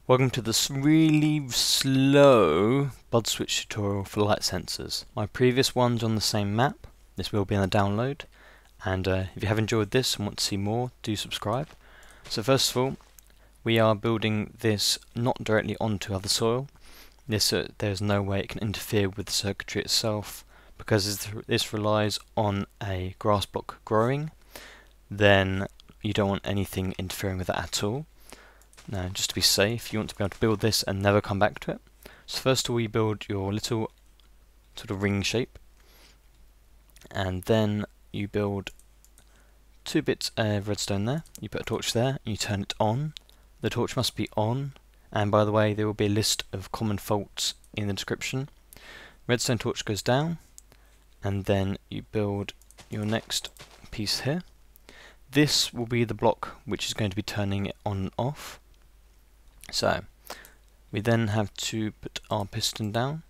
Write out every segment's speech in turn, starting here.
Welcome to this really slow bud switch tutorial for light sensors. My previous one's on the same map. This will be in the download, and if you have enjoyed this and want to see more, do subscribe. So first of all, we are building this not directly onto other soil. There's no way it can interfere with the circuitry itself, because this relies on a grass block growing. Then you don't want anything interfering with that at all. Now, just to be safe, you want to be able to build this and never come back to it. So first of all, you build your little sort of ring shape, and then you build 2 bits of redstone there. You put a torch there, and you turn it on. The torch must be on, and by the way, there will be a list of common faults in the description. Redstone torch goes down, and then you build your next piece here. This will be the block which is going to be turning it on and off. So we then have to put our piston down.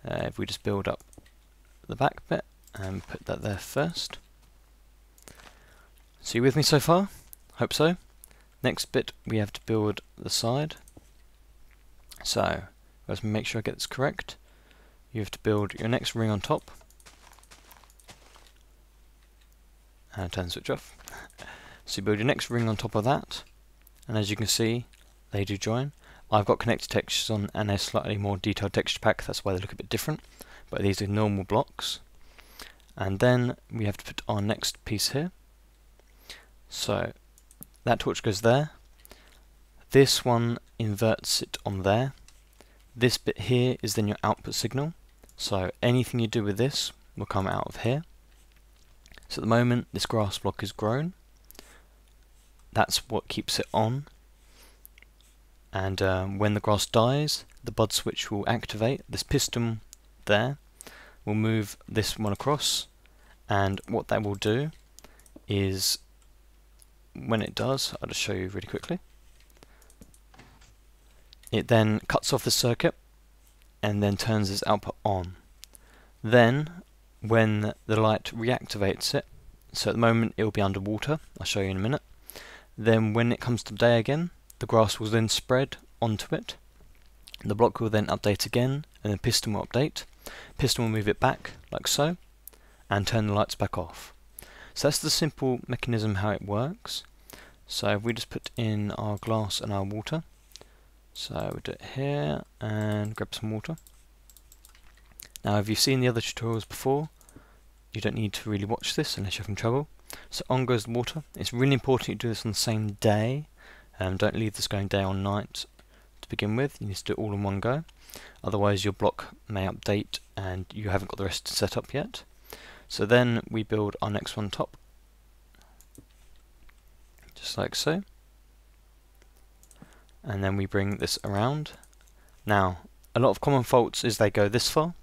If we just build up the back bit and put that there first. So you with me so far? Hope so. Next bit, we have to build the side. So let's make sure I get this correct. You have to build your next ring on top. And turn the switch off. So you build your next ring on top of that, and as you can see, they do join. I've got connected textures on and a slightly more detailed texture pack, that's why they look a bit different, but these are normal blocks. And then we have to put our next piece here. So that torch goes there. This one inverts it on there. This bit here is then your output signal, so anything you do with this will come out of here. So at the moment this grass block is grown. That's what keeps it on. And when the grass dies, the bud switch will activate. This piston there will move this one across, and what that will do is, when it does, I'll just show you really quickly. It then cuts off the circuit and then turns this output on. Then when the light reactivates it, so at the moment it will be underwater, I'll show you in a minute, then when it comes to day again, the grass will then spread onto it, the block will then update again, and the piston will update. Piston will move it back, like so, and turn the lights back off. So that's the simple mechanism how it works. So if we just put in our glass and our water, so we do it here, and grab some water. Now if you've seen the other tutorials before, you don't need to really watch this unless you're having trouble. So on goes the water. It's really important you do this on the same day. Don't leave this going day or night to begin with. You need to do it all in one go. Otherwise your block may update and you haven't got the rest set up yet. So then we build our next one top. Just like so. And then we bring this around. Now, a lot of common faults is they go this far.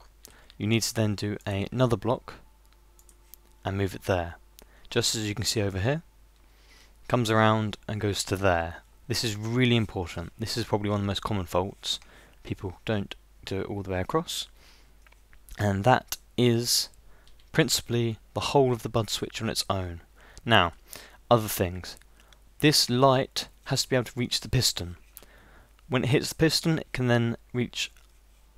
You need to then do another block and move it there. Just as you can see over here, comes around and goes to there. This is really important. This is probably one of the most common faults. People don't do it all the way across. And that is principally the whole of the bud switch on its own. Now, other things. This light has to be able to reach the piston. When it hits the piston, it can then reach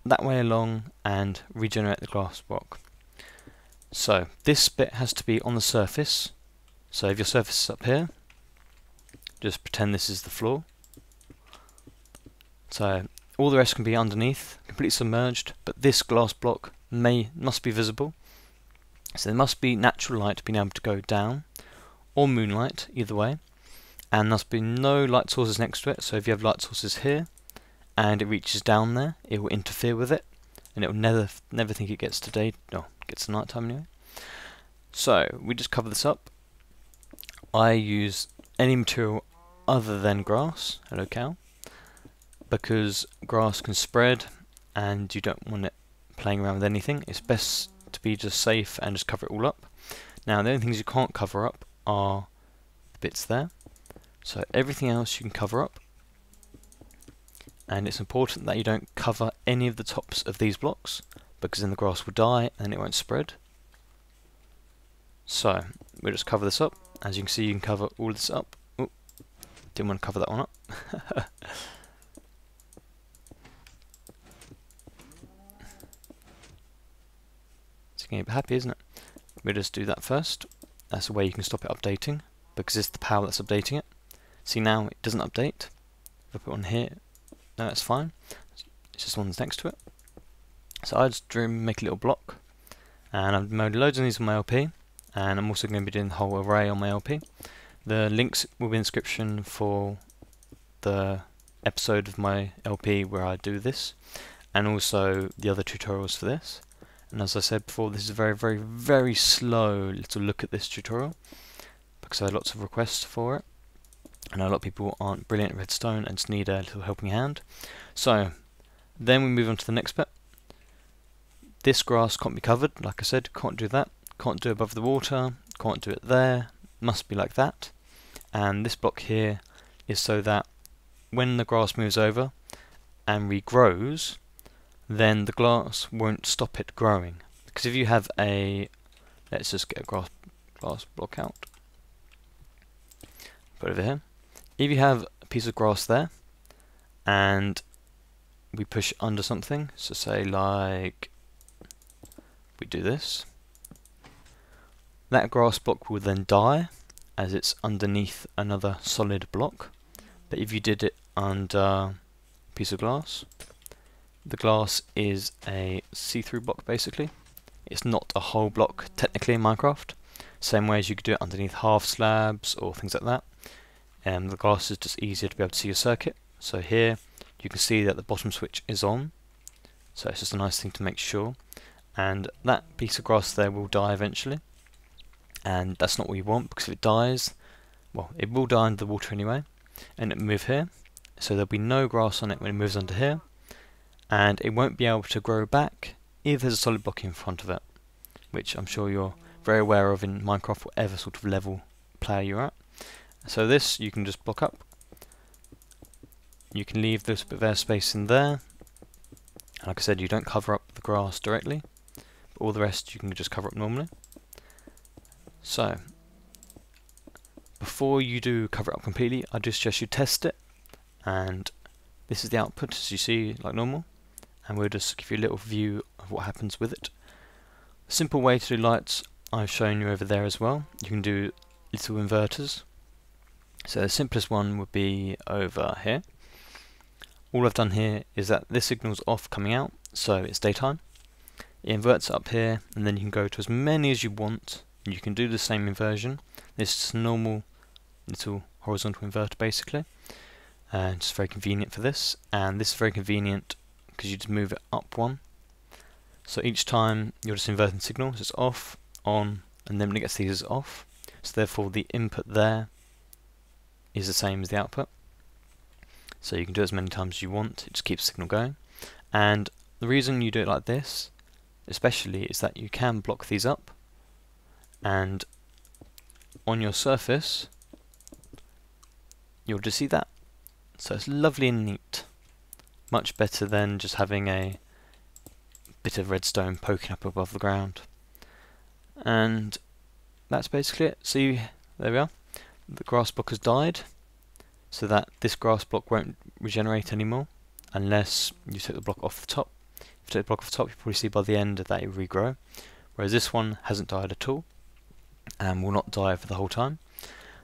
that way along and regenerate the glass block. So this bit has to be on the surface. So if your surface is up here, just pretend this is the floor. So all the rest can be underneath, completely submerged, but this glass block must be visible. So there must be natural light being able to go down, or moonlight, either way, and there must be no light sources next to it. So if you have light sources here and it reaches down there, it will interfere with it, and it will never think it gets to day. No, it gets to night time anyway. So we just cover this up. I use any material other than grass, hello cow, because grass can spread and you don't want it playing around with anything. It's best to be just safe and just cover it all up. Now the only things you can't cover up are the bits there. So everything else you can cover up, and it's important that you don't cover any of the tops of these blocks, because then the grass will die and it won't spread. So we'll just cover this up. As you can see, you can cover all this up. Didn't want to cover that one up. It's getting a bit happy, isn't it? We'll just do that first. That's the way you can stop it updating, because it's the power that's updating it. See, now it doesn't update. If I put it on here, no, that's fine. It's just the ones next to it. So I just make a little block, and I've made loads of these on my LP, and I'm also going to be doing the whole array on my LP. The links will be in the description for the episode of my LP where I do this, and also the other tutorials for this. And as I said before, this is a very, very, very slow little look at this tutorial, because I had lots of requests for it. I know a lot of people aren't brilliant at Redstone and just need a little helping hand. So, then we move on to the next bit. This grass can't be covered, like I said, can't do that. Can't do it above the water, can't do it there, must be like that. And this block here is so that when the grass moves over and regrows, then the glass won't stop it growing. Because if you have a, let's just get a glass block out, put it over here. If you have a piece of grass there, and we push under something, so say like, we do this, that grass block will then die, as it's underneath another solid block. But if you did it under a piece of glass, the glass is a see-through block basically. It's not a whole block technically in Minecraft. Same way as you could do it underneath half slabs or things like that. The glass is just easier to be able to see your circuit. So here you can see that the bottom switch is on. So it's just a nice thing to make sure. And that piece of grass there will die eventually. And that's not what we want, because if it dies, well, it will die under the water anyway. And it will move here. So there'll be no grass on it when it moves under here. And it won't be able to grow back if there's a solid block in front of it, which I'm sure you're very aware of in Minecraft, whatever sort of level player you're at. So this you can just block up. You can leave this bit of airspace in there. Like I said, you don't cover up the grass directly, but all the rest you can just cover up normally. So before you do cover it up completely, I do suggest you test it, and this is the output as you see, like normal. And we'll just give you a little view of what happens with it. A simple way to do lights I've shown you over there as well. You can do little inverters. So the simplest one would be over here. All I've done here is that this signal's off coming out, so it's daytime. It inverts it up here, and then you can go to as many as you want. You can do the same inversion. This is a normal little horizontal inverter basically. And it's very convenient for this. And this is very convenient because you just move it up one. So each time you're just inverting the signal, so it's off, on, and then when it gets these, it's off. So therefore the input there is the same as the output. So you can do it as many times as you want, it just keeps the signal going. And the reason you do it like this, especially, is that you can block these up, and on your surface, you'll just see that. So it's lovely and neat. Much better than just having a bit of redstone poking up above the ground. And that's basically it. See, there we are. The grass block has died, so that this grass block won't regenerate anymore unless you take the block off the top. If you take the block off the top, you probably see by the end that it will regrow. Whereas this one hasn't died at all and will not die for the whole time.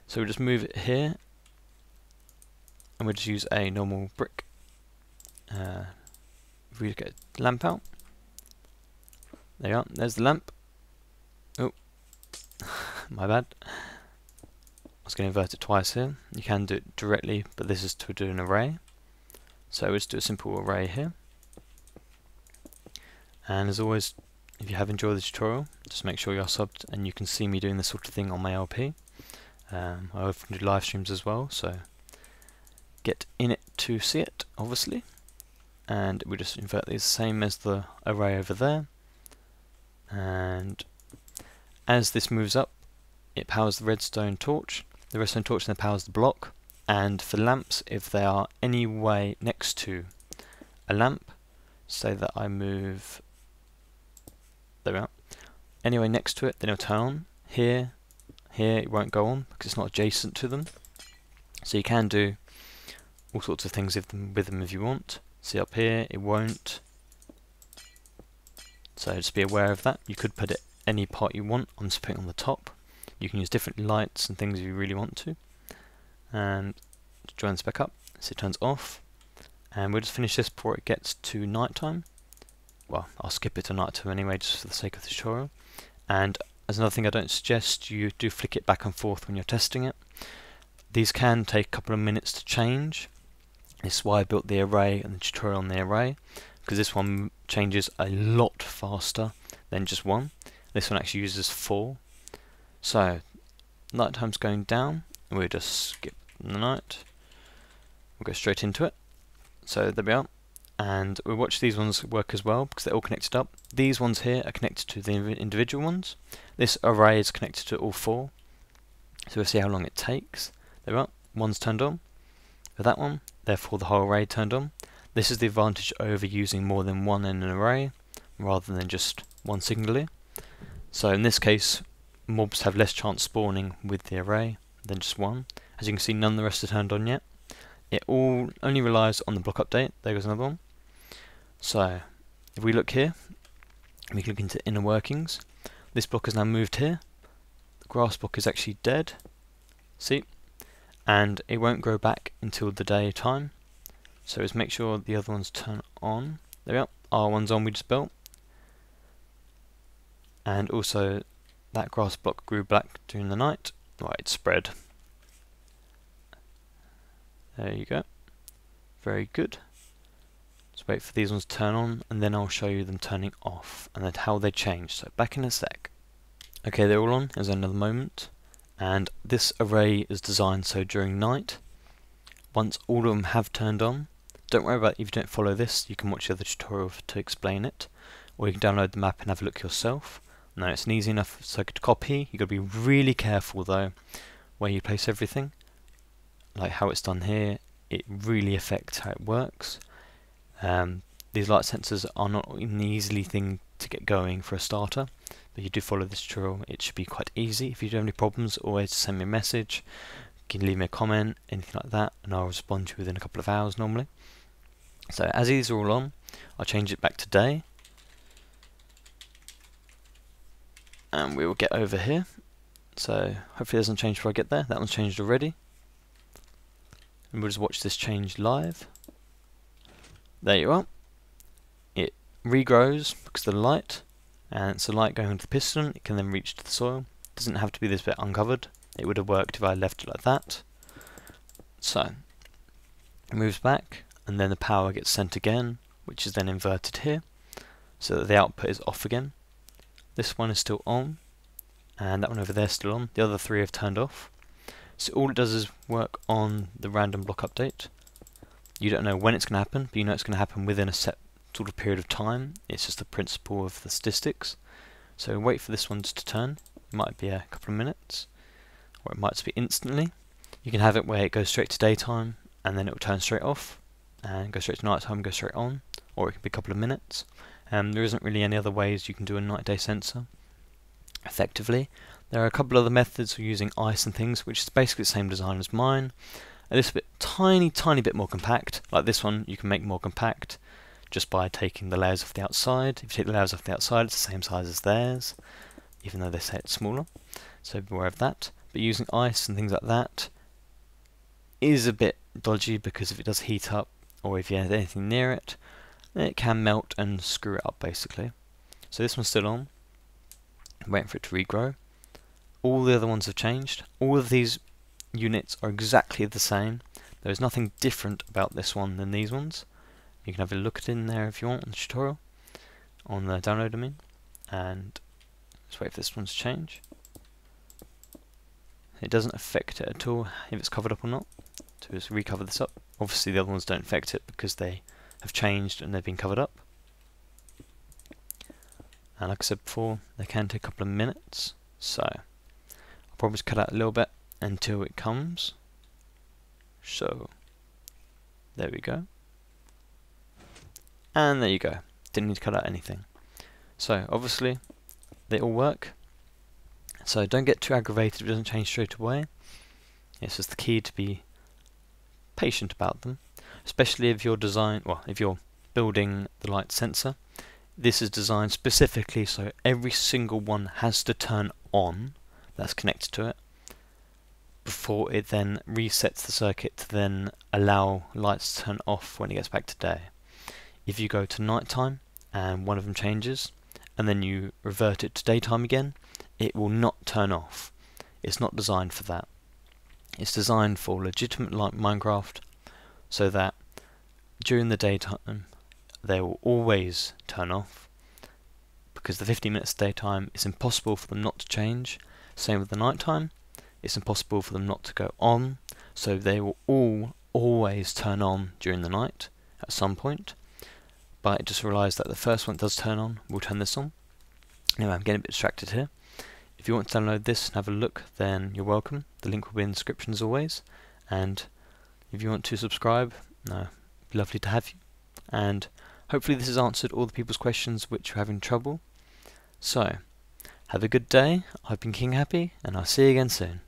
So we'll just move it here, and we'll just use a normal brick. If we get a lamp out, there you are, there's the lamp. Oh, my bad. I was going to invert it twice here. You can do it directly, but this is to do an array. So we'll just do a simple array here. And as always, if you have enjoyed the tutorial, just make sure you're subbed and you can see me doing this sort of thing on my LP. I often do live streams as well, so get in it to see it, obviously. And we just invert these same as the array over there. And as this moves up, it powers the redstone torch. The redstone torch then powers the block. And for lamps, if they are any way next to a lamp, say that I move, there we are, anyway next to it, then it'll turn on. Here it won't go on because it's not adjacent to them. So you can do all sorts of things with them if you want. See up here, it won't. So just be aware of that. You could put it any part you want. I'm just putting it on the top. You can use different lights and things if you really want to. And join this back up, so it turns off. And we'll just finish this before it gets to night time. Well, I'll skip it to night time anyway, just for the sake of the tutorial. And as another thing, I don't suggest you do flick it back and forth when you're testing it. These can take a couple of minutes to change. This is why I built the array and the tutorial on the array, because this one changes a lot faster than just one. This one actually uses 4. So, night time's going down, and we'll just skip the night. We'll go straight into it. So there we are. And we'll watch these ones work as well, because they're all connected up. These ones here are connected to the individual ones. This array is connected to all 4. So we'll see how long it takes. There we are. One's turned on. For that one, therefore the whole array turned on. This is the advantage over using more than one in an array, rather than just one singularly. So in this case, mobs have less chance spawning with the array than just one. As you can see, none of the rest are turned on yet. It all only relies on the block update. There goes another one. So, if we look here, we can look into inner workings. This block has now moved here. The grass block is actually dead. See? And it won't grow back until the daytime. So let's make sure the other ones turn on. There we are. Our one's on, we just built. And also, that grass block grew back during the night. Right, it spread. There you go. Very good. Let's wait for these ones to turn on, and then I'll show you them turning off, and then how they change. So back in a sec. Okay, they're all on. There's another moment. And this array is designed so during night, once all of them have turned on, don't worry about it if you don't follow this. You can watch the other tutorial to explain it, or you can download the map and have a look yourself. No, it's an easy enough circuit to copy. You've got to be really careful though where you place everything. Like how it's done here, it really affects how it works. These light sensors are not an easy thing to get going for a starter, but you do follow this tutorial, it should be quite easy. If you do have any problems, always send me a message, you can leave me a comment, anything like that, and I'll respond to you within a couple of hours normally. So as these are all on, I'll change it back to day, and we will get over here. So hopefully it doesn't change before I get there. That one's changed already. And we'll just watch this change live. There you are. It regrows because of the light, and it's the light going into the piston. It can then reach to the soil. It doesn't have to be this bit uncovered. It would have worked if I left it like that. So it moves back, and then the power gets sent again, which is then inverted here, so that the output is off again. This one is still on, and that one over there is still on. The other 3 have turned off. So all it does is work on the random block update. You don't know when it's going to happen, but you know it's going to happen within a set sort of period of time. It's just the principle of the statistics. So wait for this one to turn. It might be a couple of minutes, or it might just be instantly. You can have it where it goes straight to daytime, and then it will turn straight off, and go straight to night time and go straight on, or it can be a couple of minutes. There isn't really any other ways you can do a night-day sensor effectively. There are a couple other methods of using ice and things, which is basically the same design as mine. A little bit, tiny bit more compact. Like this one, you can make more compact just by taking the layers off the outside. If you take the layers off the outside, it's the same size as theirs, even though they say it's smaller. So be aware of that. But using ice and things like that is a bit dodgy, because if it does heat up, or if you have anything near it, then it can melt and screw it up basically. So this one's still on. I'm waiting for it to regrow. All the other ones have changed. All of these units are exactly the same. There is nothing different about this one than these ones. You can have a look at it in there if you want on the tutorial, on the download I mean. And let's wait for this one to change. It doesn't affect it at all if it's covered up or not. So just recover this up. Obviously the other ones don't affect it because they have changed and they've been covered up. And like I said before, they can take a couple of minutes. So I'll probably just cut out a little bit until it comes. So there we go. And there you go. Didn't need to cut out anything. So obviously they all work. So don't get too aggravated if it doesn't change straight away. It's just the key to be patient about them, especially if you're building the light sensor. This is designed specifically so every single one has to turn on that's connected to it before it then resets the circuit to then allow lights to turn off when it gets back to day. If you go to nighttime and one of them changes and then you revert it to daytime again, it will not turn off. It's not designed for that. It's designed for legitimate like Minecraft, so that during the daytime they will always turn off, because the 15 minutes daytime, it's impossible for them not to change. Same with the nighttime, it's impossible for them not to go on, so they will all always turn on during the night at some point. But I just realised that the first one that does turn on, we'll turn this on. Anyway, I'm getting a bit distracted here. If you want to download this and have a look, then you're welcome. The link will be in the description as always. And if you want to subscribe, it'd be lovely to have you. And hopefully this has answered all the people's questions which are having trouble. So, have a good day. I've been King Happy, and I'll see you again soon.